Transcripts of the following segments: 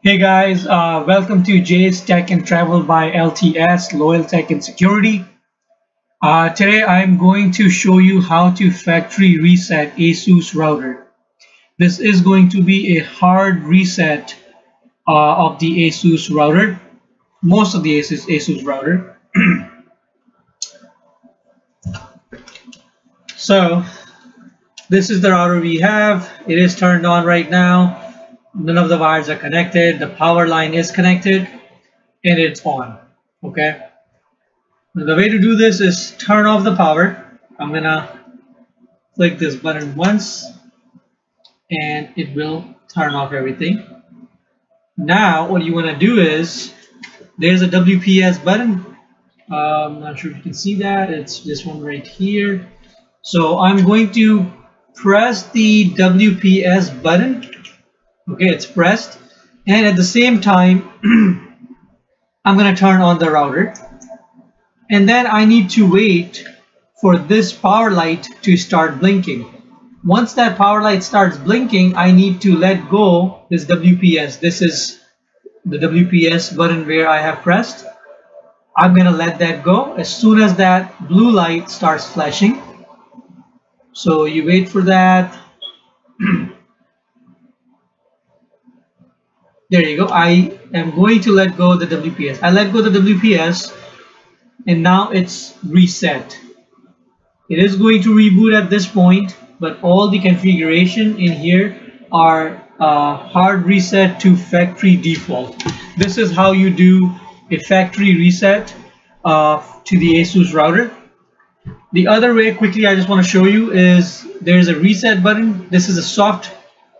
Hey guys, welcome to Jay's Tech and Travel by LTS, Loyal Tech and Security. Today I'm going to show you how to factory reset ASUS router. This is going to be a hard reset of the ASUS router, most of the ASUS router. So this is the router we have. It is turned on right now. None of the wires are connected. The power line is connected and it's on. Okay, the way to do this is turn off the power. I'm gonna click this button once and it will turn off everything. Now what you want to do is, there's a WPS button. I'm not sure if you can see that. It's this one right here. So I'm going to press the WPS button. Okay, it's pressed, and at the same time I'm going to turn on the router, and then I need to wait for this power light to start blinking. Once that power light starts blinking, I need to let go this WPS. This is the WPS button where I have pressed. I'm going to let that go as soon as that blue light starts flashing. So you wait for that. There you go. I am going to let go of the WPS. I let go of the WPS and now it's reset. It is going to reboot at this point, but all the configuration in here are hard reset to factory default. This is how you do a factory reset to the ASUS router. The other way, quickly, I just want to show you is there's a reset button. This is a soft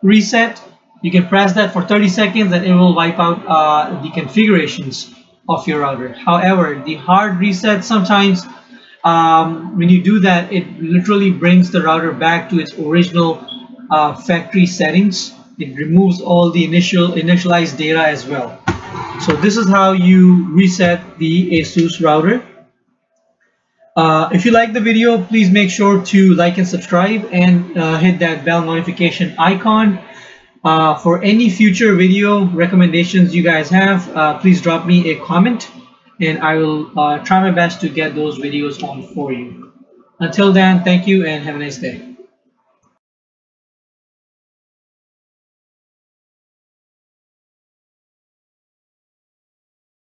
reset. You can press that for 30 seconds and it will wipe out the configurations of your router. However, the hard reset, sometimes when you do that, it literally brings the router back to its original factory settings. It removes all the initialized data as well. So this is how you reset the ASUS router. If you like the video, please make sure to like and subscribe and hit that bell notification icon. For any future video recommendations you guys have, please drop me a comment and I will try my best to get those videos on for you. Until then, thank you and have a nice day.